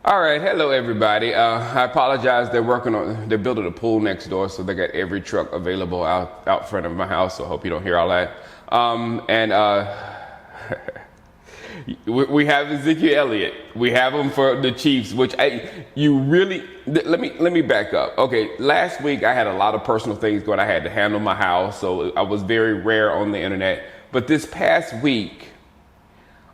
All right, hello everybody. I apologize. They're building a pool next door, so they got every truck available out front of my house. So I hope you don't hear all that. We have Ezekiel Elliott. We have him for the Chiefs, which let me back up. Okay, last week I had a lot of personal things going. I had to handle my house, so I was very rare on the internet. But this past week,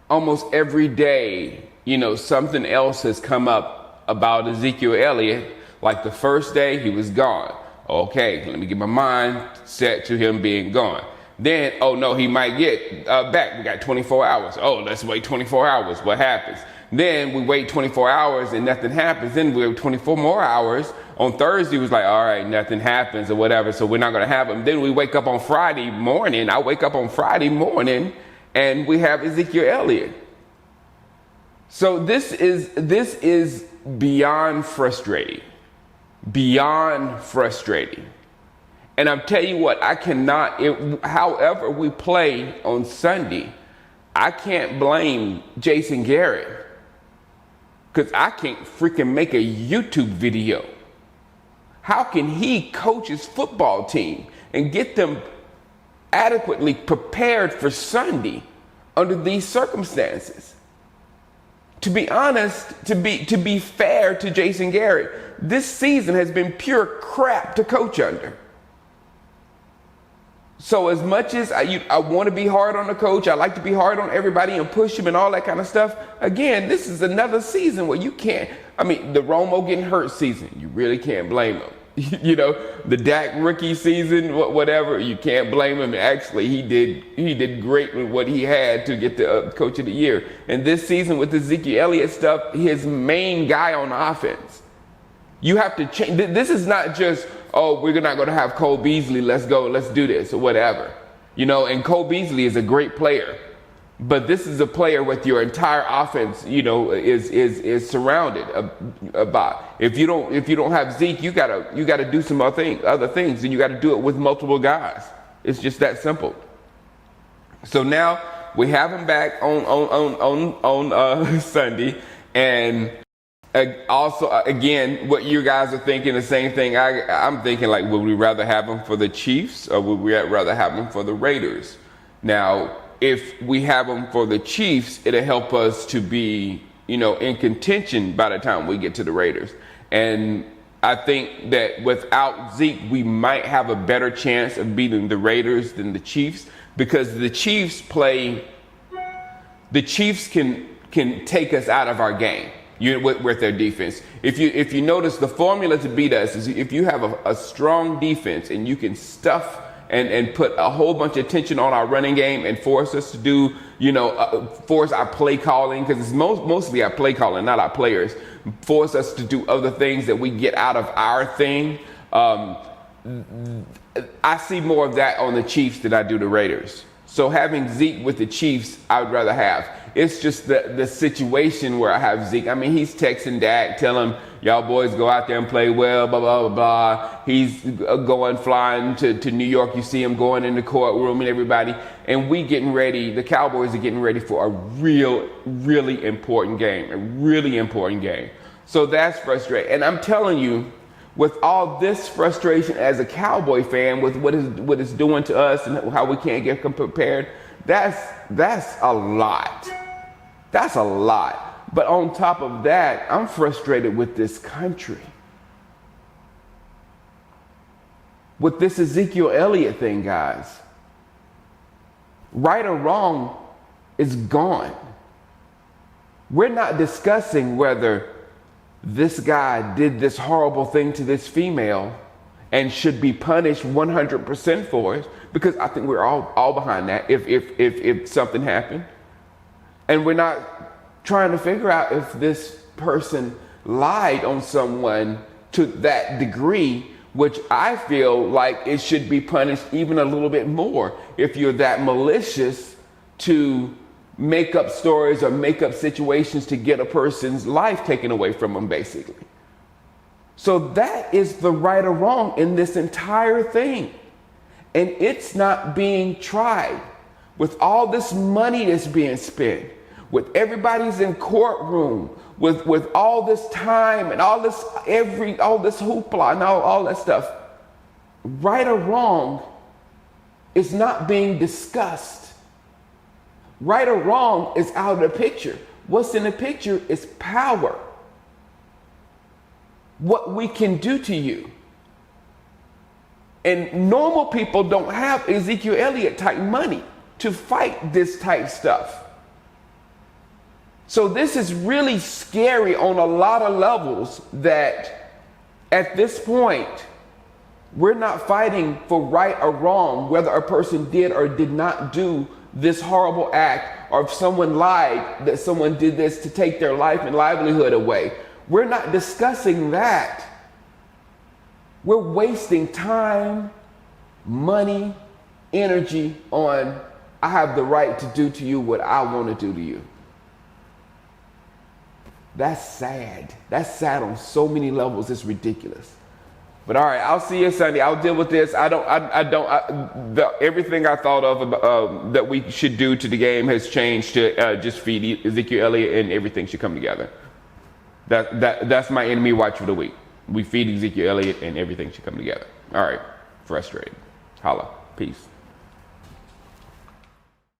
almost every day, something else has come up about Ezekiel Elliott. Like the first day, he was gone. Okay, let me get my mind set to him being gone. Then, oh no, he might get back. We got 24 hours. Oh, let's wait 24 hours. What happens? Then we wait 24 hours and nothing happens. Then we have 24 more hours. On Thursday, it was like, all right, nothing happens or whatever, so we're not going to have him. Then we wake up on Friday morning. I wake up on Friday morning and we have Ezekiel Elliott. So this is beyond frustrating. Beyond frustrating. And I'm telling you what, however we play on Sunday, I can't blame Jason Garrett because I can't freaking make a YouTube video. How can he coach his football team and get them adequately prepared for Sunday under these circumstances? To be honest, to be fair to Jason Garrett, this season has been pure crap to coach under. So as much as I want to be hard on the coach, I like to be hard on everybody and push him and all that kind of stuff. Again, this is another season where you can't, the Romo getting hurt season, you really can't blame him. The Dak rookie season, whatever, you can't blame him. Actually, he did great with what he had to get the coach of the year. And this season with the Ezekiel Elliott stuff, his main guy on offense. You have to change. This is not just, oh, we're not going to have Cole Beasley. Let's do this or whatever. And Cole Beasley is a great player. But this is a player with your entire offense, is surrounded about. If you don't have Zeke, you gotta do some other things, and you got to do it with multiple guys. It's just that simple. So now we have him back on Sunday, and also again, what you guys are thinking, the same thing I'm thinking. Like, would we rather have him for the Chiefs or would we rather have him for the Raiders? Now, if we have them for the Chiefs, it'll help us to be, in contention by the time we get to the Raiders. And I think that without Zeke, we might have a better chance of beating the Raiders than the Chiefs, because the Chiefs can take us out of our game with their defense. If you notice, the formula to beat us is if you have a strong defense and you can stuff and put a whole bunch of tension on our running game and force us to do, force our play calling, because it's mostly our play calling, not our players, force us to do other things that we get out of our thing. I see more of that on the Chiefs than I do the Raiders. So having Zeke with the Chiefs, I would rather have. It's just the situation where I have Zeke. He's texting Dak, telling him, y'all boys go out there and play well, blah, blah, blah, blah. He's flying to New York. You see him going in the courtroom and everybody. And the Cowboys are getting ready for a really important game. So that's frustrating. And I'm telling you, with all this frustration as a Cowboy fan, with what it's doing to us and how we can't get prepared, that's a lot. That's a lot. But on top of that, I'm frustrated with this country. With this Ezekiel Elliott thing, guys. Right or wrong is gone. We're not discussing whether this guy did this horrible thing to this female and should be punished 100% for it, because I think we're all behind that if something happened. And we're not trying to figure out if this person lied on someone to that degree, which I feel like it should be punished even a little bit more if you're that malicious to make up stories or make up situations to get a person's life taken away from them, basically. So that is the right or wrong in this entire thing. And it's not being tried. With all this money that's being spent, with everybody's in courtroom, with all this time and all this hoopla and all that stuff, right or wrong is not being discussed. Right or wrong is out of the picture. What's in the picture is power. What we can do to you. And normal people don't have Ezekiel Elliott type money to fight this type stuff. So this is really scary on a lot of levels, that at this point, we're not fighting for right or wrong, whether a person did or did not do this horrible act, or if someone lied that someone did this to take their life and livelihood away. We're not discussing that. We're wasting time, money, energy on, I have the right to do to you what I want to do to you. That's sad. That's sad on so many levels. It's ridiculous. But all right, I'll see you Sunday. I'll deal with this. Everything I thought of that we should do to the game has changed to just feed Ezekiel Elliott, and everything should come together. That's my enemy watch for the week. We feed Ezekiel Elliott and everything should come together. All right, frustrated. Holla. Peace.